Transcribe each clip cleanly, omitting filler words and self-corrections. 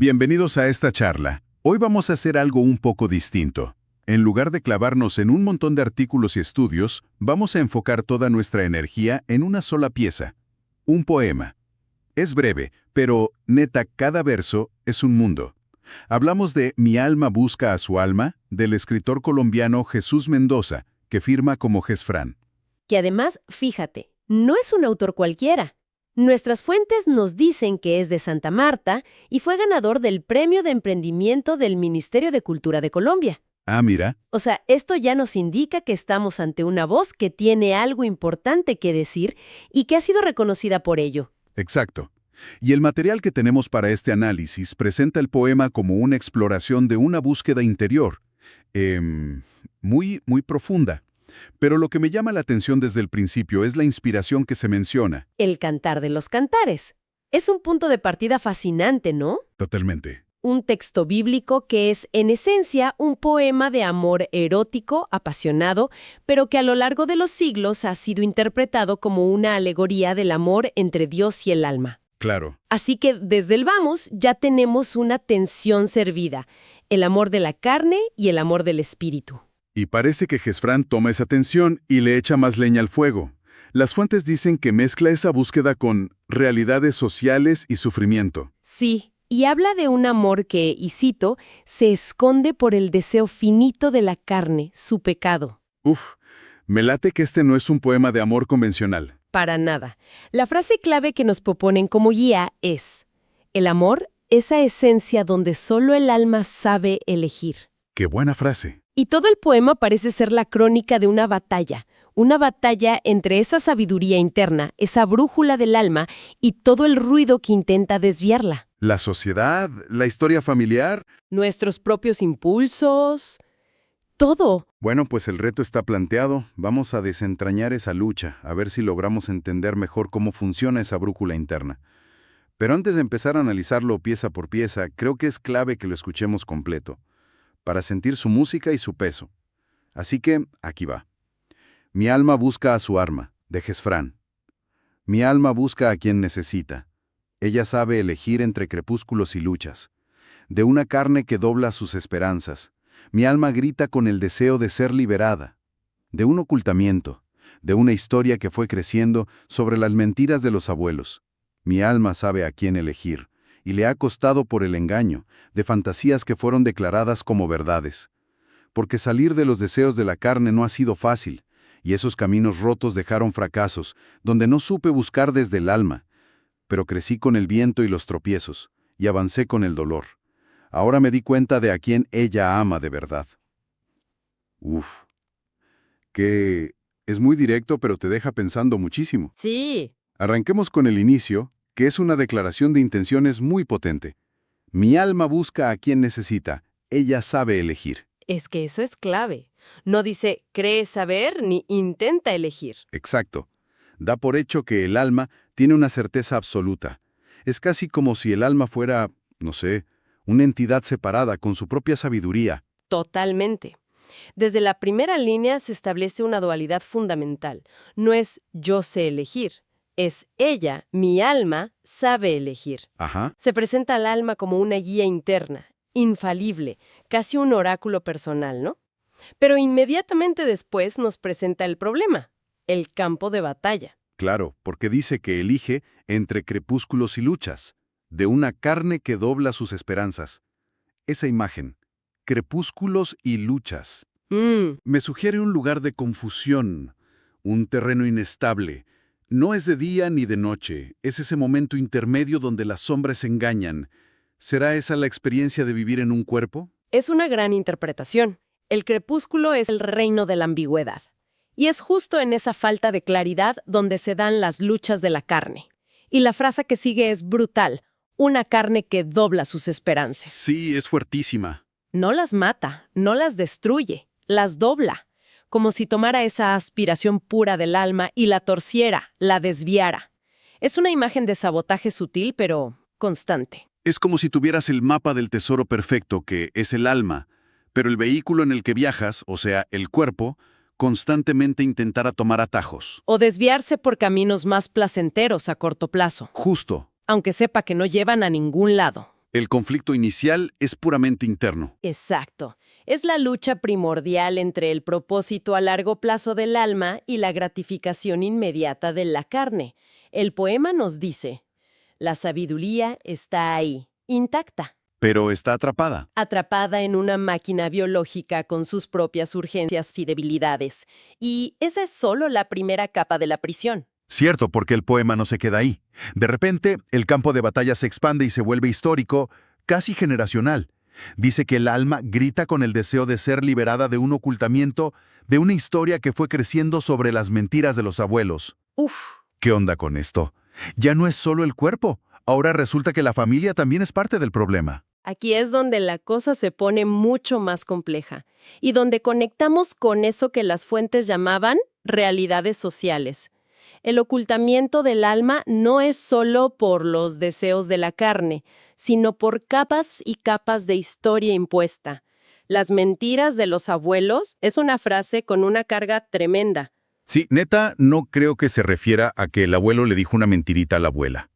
Bienvenidos a esta charla. Hoy vamos a hacer algo un poco distinto. En lugar de clavarnos en un montón de artículos y estudios, vamos a enfocar toda nuestra energía en una sola pieza, un poema. Es breve, pero, neta, cada verso es un mundo. Hablamos de Mi alma busca a su alma, del escritor colombiano Jesús Mendoza, que firma como Gesfrán. Que además, fíjate, no es un autor cualquiera. Nuestras fuentes nos dicen que es de Santa Marta y fue ganador del Premio de Emprendimiento del Ministerio de Cultura de Colombia. Ah, mira. O sea, esto ya nos indica que estamos ante una voz que tiene algo importante que decir y que ha sido reconocida por ello. Exacto. Y el material que tenemos para este análisis presenta el poema como una exploración de una búsqueda interior, muy profunda. Pero lo que me llama la atención desde el principio es la inspiración que se menciona. El cantar de los cantares. Es un punto de partida fascinante, ¿no? Totalmente. Un texto bíblico que es, en esencia, un poema de amor erótico, apasionado, pero que a lo largo de los siglos ha sido interpretado como una alegoría del amor entre Dios y el alma. Claro. Así que desde el vamos ya tenemos una tensión servida, el amor de la carne y el amor del espíritu. Y parece que Gesfrán toma esa tensión y le echa más leña al fuego. Las fuentes dicen que mezcla esa búsqueda con realidades sociales y sufrimiento. Sí, y habla de un amor que, y cito, se esconde por el deseo finito de la carne, su pecado. Me late que este no es un poema de amor convencional. Para nada. La frase clave que nos proponen como guía es: el amor, esa esencia donde solo el alma sabe elegir. ¡Qué buena frase! Y todo el poema parece ser la crónica de una batalla entre esa sabiduría interna, esa brújula del alma y todo el ruido que intenta desviarla. La sociedad, la historia familiar. Nuestros propios impulsos, todo. Bueno, pues el reto está planteado. Vamos a desentrañar esa lucha, a ver si logramos entender mejor cómo funciona esa brújula interna. Pero antes de empezar a analizarlo pieza por pieza, creo que es clave que lo escuchemos completo, para sentir su música y su peso. Así que, aquí va. Mi alma busca a su arma, de Gesfrán. Mi alma busca a quien necesita. Ella sabe elegir entre crepúsculos y luchas. De una carne que dobla sus esperanzas, mi alma grita con el deseo de ser liberada. De un ocultamiento, de una historia que fue creciendo sobre las mentiras de los abuelos. Mi alma sabe a quién elegir, y le ha costado por el engaño, de fantasías que fueron declaradas como verdades. Porque salir de los deseos de la carne no ha sido fácil, y esos caminos rotos dejaron fracasos, donde no supe buscar desde el alma. Pero crecí con el viento y los tropiezos, y avancé con el dolor. Ahora me di cuenta de a quién ella ama de verdad. Que es muy directo, pero te deja pensando muchísimo. Sí. Arranquemos con el inicio, que es una declaración de intenciones muy potente. Mi alma busca a quien necesita, ella sabe elegir. Es que eso es clave. No dice cree saber ni intenta elegir. Exacto. Da por hecho que el alma tiene una certeza absoluta. Es casi como si el alma fuera, no sé, una entidad separada con su propia sabiduría. Totalmente. Desde la primera línea se establece una dualidad fundamental. No es yo sé elegir, es ella, mi alma, sabe elegir. Ajá. Se presenta al alma como una guía interna, infalible, casi un oráculo personal, ¿no? Pero inmediatamente después nos presenta el problema, el campo de batalla. Claro, porque dice que elige entre crepúsculos y luchas, de una carne que dobla sus esperanzas. Esa imagen, crepúsculos y luchas, me sugiere un lugar de confusión, un terreno inestable. No es de día ni de noche, es ese momento intermedio donde las sombras engañan. ¿Será esa la experiencia de vivir en un cuerpo? Es una gran interpretación. El crepúsculo es el reino de la ambigüedad. Y es justo en esa falta de claridad donde se dan las luchas de la carne. Y la frase que sigue es brutal, una carne que dobla sus esperanzas. Sí, es fuertísima. No las mata, no las destruye, las dobla, como si tomara esa aspiración pura del alma y la torciera, la desviara. Es una imagen de sabotaje sutil, pero constante. Es como si tuvieras el mapa del tesoro perfecto, que es el alma, pero el vehículo en el que viajas, o sea, el cuerpo, constantemente intentara tomar atajos. O desviarse por caminos más placenteros a corto plazo. Justo. Aunque sepa que no llevan a ningún lado. El conflicto inicial es puramente interno. Exacto. Es la lucha primordial entre el propósito a largo plazo del alma y la gratificación inmediata de la carne. El poema nos dice, la sabiduría está ahí, intacta, Pero está atrapada. atrapada en una máquina biológica con sus propias urgencias y debilidades. Y esa es solo la primera capa de la prisión. Cierto, porque el poema no se queda ahí. De repente, el campo de batalla se expande y se vuelve histórico, casi generacional. Dice que el alma grita con el deseo de ser liberada de un ocultamiento, de una historia que fue creciendo sobre las mentiras de los abuelos. Uf. ¿Qué onda con esto? Ya no es solo el cuerpo. Ahora resulta que la familia también es parte del problema. Aquí es donde la cosa se pone mucho más compleja y donde conectamos con eso que las fuentes llamaban realidades sociales. El ocultamiento del alma no es solo por los deseos de la carne, sino por capas y capas de historia impuesta. Las mentiras de los abuelos es una frase con una carga tremenda. Sí, neta, no creo que se refiera a que el abuelo le dijo una mentirita a la abuela.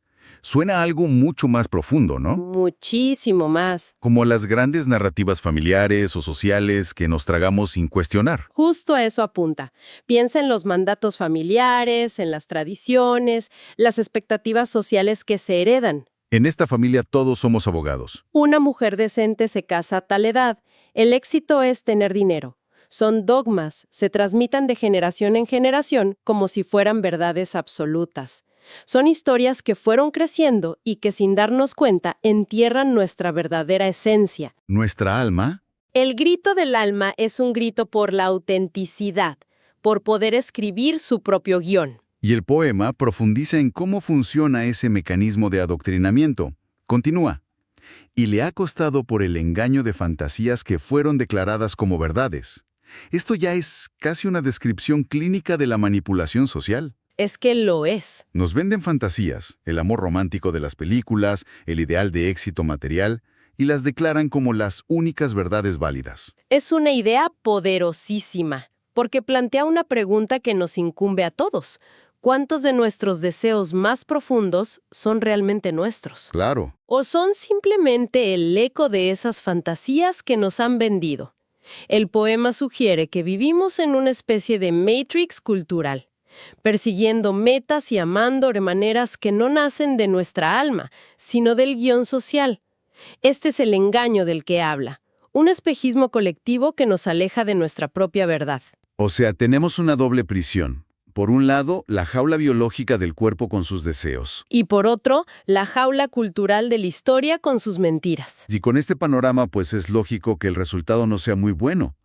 Suena a algo mucho más profundo, ¿no? Muchísimo más. Como las grandes narrativas familiares o sociales que nos tragamos sin cuestionar. Justo a eso apunta. Piensa en los mandatos familiares, en las tradiciones, las expectativas sociales que se heredan. En esta familia todos somos abogados. Una mujer decente se casa a tal edad. El éxito es tener dinero. Son dogmas, se transmitan de generación en generación como si fueran verdades absolutas. Son historias que fueron creciendo y que sin darnos cuenta entierran nuestra verdadera esencia. ¿Nuestra alma? El grito del alma es un grito por la autenticidad, por poder escribir su propio guión. Y el poema profundiza en cómo funciona ese mecanismo de adoctrinamiento. Continúa. Y le ha costado por el engaño de fantasías que fueron declaradas como verdades. Esto ya es casi una descripción clínica de la manipulación social. Es que lo es. Nos venden fantasías, el amor romántico de las películas, el ideal de éxito material, y las declaran como las únicas verdades válidas. Es una idea poderosísima, porque plantea una pregunta que nos incumbe a todos. ¿Cuántos de nuestros deseos más profundos son realmente nuestros? Claro. ¿O son simplemente el eco de esas fantasías que nos han vendido? El poema sugiere que vivimos en una especie de matrix cultural, persiguiendo metas y amando de maneras que no nacen de nuestra alma, sino del guión social. Este es el engaño del que habla, un espejismo colectivo que nos aleja de nuestra propia verdad. O sea, tenemos una doble prisión. Por un lado, la jaula biológica del cuerpo con sus deseos. Y por otro, la jaula cultural de la historia con sus mentiras. Y con este panorama, pues es lógico que el resultado no sea muy bueno.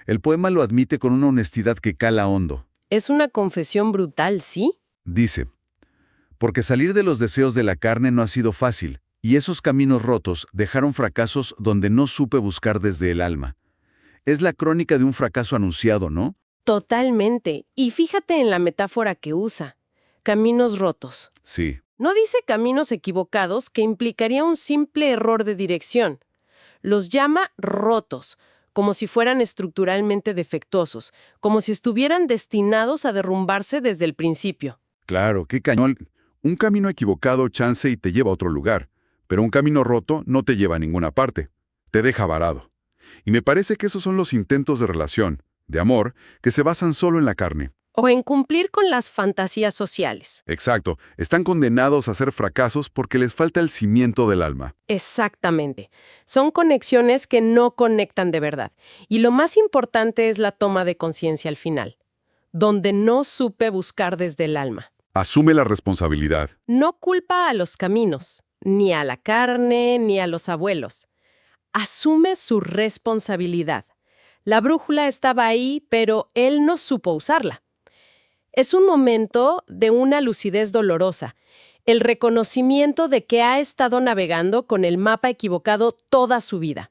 El poema lo admite con una honestidad que cala hondo. Es una confesión brutal, ¿sí? Dice, porque salir de los deseos de la carne no ha sido fácil, y esos caminos rotos dejaron fracasos donde no supe buscar desde el alma. Es la crónica de un fracaso anunciado, ¿no? Totalmente. Y fíjate en la metáfora que usa. Caminos rotos. Sí. No dice caminos equivocados, que implicaría un simple error de dirección. Los llama rotos, como si fueran estructuralmente defectuosos, como si estuvieran destinados a derrumbarse desde el principio. Claro, qué cañón. Un camino equivocado chance y te lleva a otro lugar, pero un camino roto no te lleva a ninguna parte. Te deja varado. Y me parece que esos son los intentos de relación, de amor, que se basan solo en la carne. O en cumplir con las fantasías sociales. Exacto, están condenados a ser fracasos porque les falta el cimiento del alma. Exactamente. Son conexiones que no conectan de verdad. Y lo más importante es la toma de conciencia al final, donde no supe buscar desde el alma. Asume la responsabilidad. No culpa a los caminos, ni a la carne, ni a los abuelos. Asume su responsabilidad. La brújula estaba ahí, pero él no supo usarla. Es un momento de una lucidez dolorosa, el reconocimiento de que ha estado navegando con el mapa equivocado toda su vida.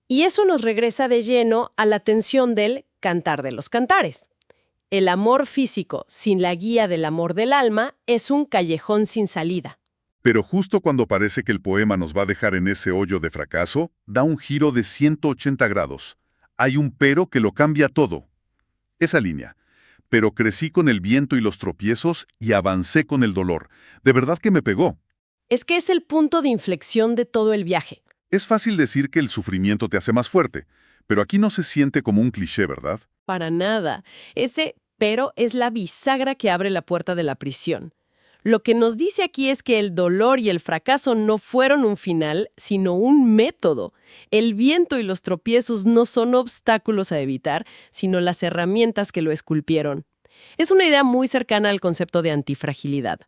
Y eso nos regresa de lleno a la tensión del cantar de los cantares. El amor físico sin la guía del amor del alma es un callejón sin salida. Pero justo cuando parece que el poema nos va a dejar en ese hoyo de fracaso, da un giro de 180 grados. Hay un pero que lo cambia todo. Esa línea. Pero crecí con el viento y los tropiezos y avancé con el dolor. De verdad que me pegó. Es que es el punto de inflexión de todo el viaje. Es fácil decir que el sufrimiento te hace más fuerte, pero aquí no se siente como un cliché, ¿verdad? Para nada. Ese pero es la bisagra que abre la puerta de la prisión. Lo que nos dice aquí es que el dolor y el fracaso no fueron un final, sino un método. El viento y los tropiezos no son obstáculos a evitar, sino las herramientas que lo esculpieron. Es una idea muy cercana al concepto de antifragilidad,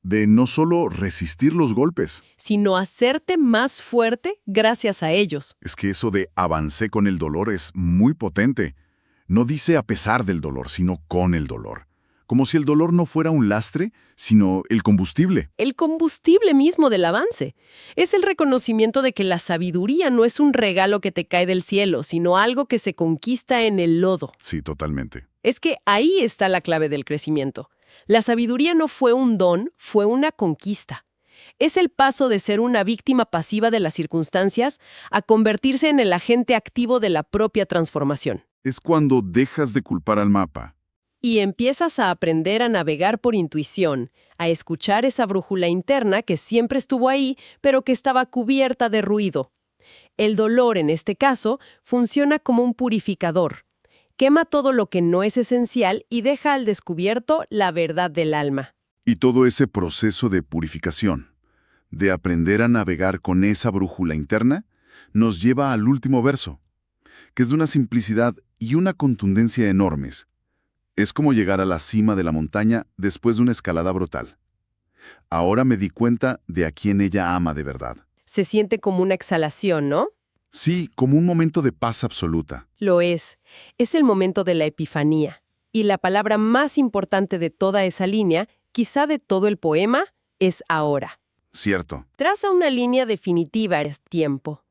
De no solo resistir los golpes. sino hacerte más fuerte gracias a ellos. Es que eso de avancé con el dolor es muy potente. No dice a pesar del dolor, sino con el dolor. Como si el dolor no fuera un lastre, sino el combustible. El combustible mismo del avance. Es el reconocimiento de que la sabiduría no es un regalo que te cae del cielo, sino algo que se conquista en el lodo. Sí, totalmente. Es que ahí está la clave del crecimiento. La sabiduría no fue un don, fue una conquista. Es el paso de ser una víctima pasiva de las circunstancias a convertirse en el agente activo de la propia transformación. Es cuando dejas de culpar al mapa. Y empiezas a aprender a navegar por intuición, a escuchar esa brújula interna que siempre estuvo ahí, pero que estaba cubierta de ruido. El dolor, en este caso, funciona como un purificador. Quema todo lo que no es esencial y deja al descubierto la verdad del alma. Y todo ese proceso de purificación, de aprender a navegar con esa brújula interna, nos lleva al último verso, que es de una simplicidad y una contundencia enormes. Es como llegar a la cima de la montaña después de una escalada brutal. Ahora me di cuenta de a quién ella ama de verdad. Se siente como una exhalación, ¿no? Sí, como un momento de paz absoluta. Lo es. Es el momento de la epifanía. Y la palabra más importante de toda esa línea, quizá de todo el poema, es ahora. Cierto. Traza una línea definitiva, es tiempo.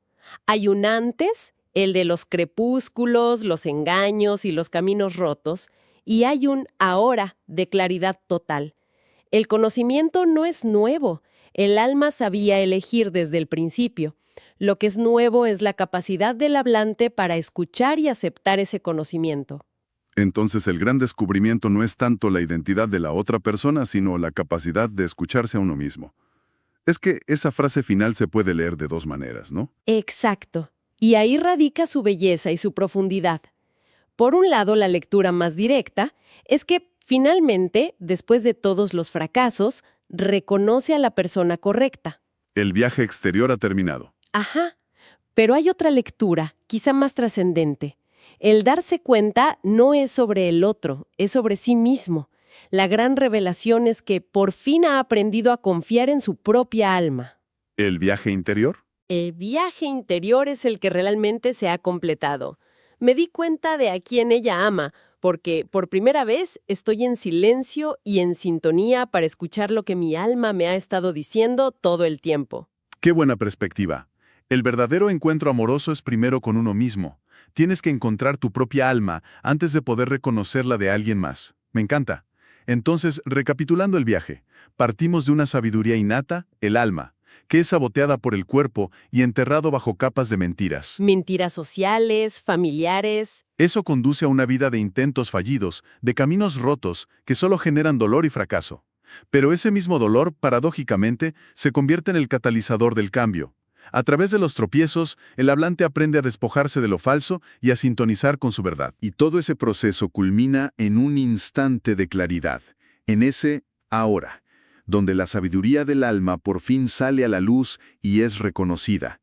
Hay un antes, el de los crepúsculos, los engaños y los caminos rotos, y hay un ahora de claridad total. El conocimiento no es nuevo. El alma sabía elegir desde el principio. Lo que es nuevo es la capacidad del hablante para escuchar y aceptar ese conocimiento. Entonces el gran descubrimiento no es tanto la identidad de la otra persona, sino la capacidad de escucharse a uno mismo. Es que esa frase final se puede leer de dos maneras, ¿no? Exacto. Y ahí radica su belleza y su profundidad. Por un lado, la lectura más directa es que, finalmente, después de todos los fracasos, reconoce a la persona correcta. El viaje exterior ha terminado. Ajá. Pero hay otra lectura, quizá más trascendente. El darse cuenta no es sobre el otro, es sobre sí mismo. La gran revelación es que por fin ha aprendido a confiar en su propia alma. ¿El viaje interior? El viaje interior es el que realmente se ha completado. Me di cuenta de a quién ella ama, porque por primera vez estoy en silencio y en sintonía para escuchar lo que mi alma me ha estado diciendo todo el tiempo. Qué buena perspectiva. El verdadero encuentro amoroso es primero con uno mismo. Tienes que encontrar tu propia alma antes de poder reconocer la de alguien más. Me encanta. Entonces, recapitulando el viaje, partimos de una sabiduría innata, el alma, que es saboteada por el cuerpo y enterrado bajo capas de mentiras. Mentiras sociales, familiares. Eso conduce a una vida de intentos fallidos, de caminos rotos, que solo generan dolor y fracaso. Pero ese mismo dolor, paradójicamente, se convierte en el catalizador del cambio. A través de los tropiezos, el hablante aprende a despojarse de lo falso y a sintonizar con su verdad. Y todo ese proceso culmina en un instante de claridad, en ese ahora, donde la sabiduría del alma por fin sale a la luz y es reconocida.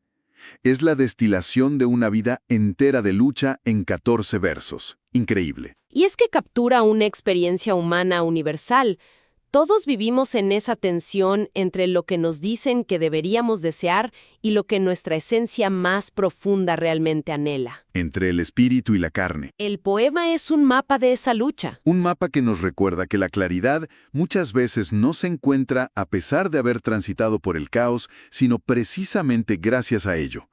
Es la destilación de una vida entera de lucha en 14 versos. Increíble. Y es que captura una experiencia humana universal. Todos vivimos en esa tensión entre lo que nos dicen que deberíamos desear y lo que nuestra esencia más profunda realmente anhela. Entre el espíritu y la carne. El poema es un mapa de esa lucha. Un mapa que nos recuerda que la claridad muchas veces no se encuentra a pesar de haber transitado por el caos, sino precisamente gracias a ello.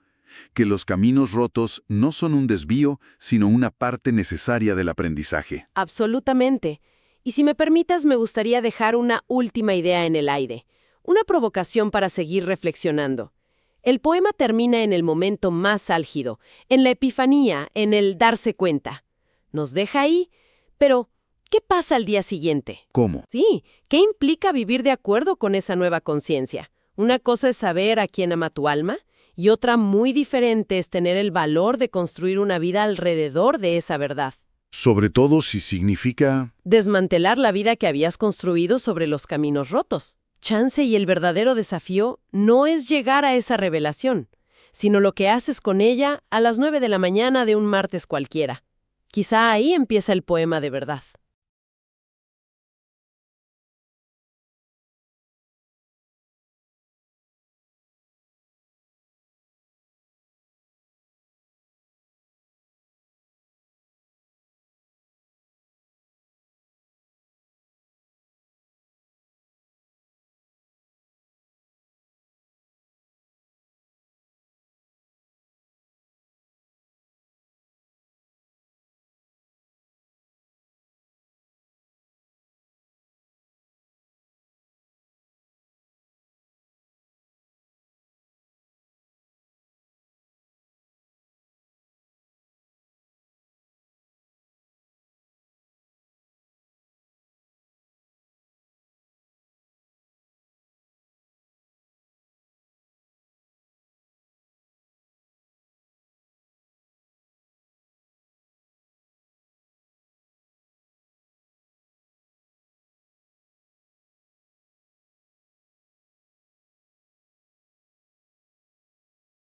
Que los caminos rotos no son un desvío, sino una parte necesaria del aprendizaje. Absolutamente. Y si me permitas, me gustaría dejar una última idea en el aire, una provocación para seguir reflexionando. El poema termina en el momento más álgido, en la epifanía, en el darse cuenta. Nos deja ahí, pero ¿Qué pasa al día siguiente? ¿Cómo? Sí, ¿qué implica vivir de acuerdo con esa nueva conciencia? Una cosa es saber a quién ama tu alma, y otra muy diferente es tener el valor de construir una vida alrededor de esa verdad. Sobre todo si significa... Desmantelar la vida que habías construido sobre los caminos rotos. Chance y el verdadero desafío no es llegar a esa revelación, sino lo que haces con ella a las 9 de la mañana de un martes cualquiera. Quizá ahí empieza el poema de verdad.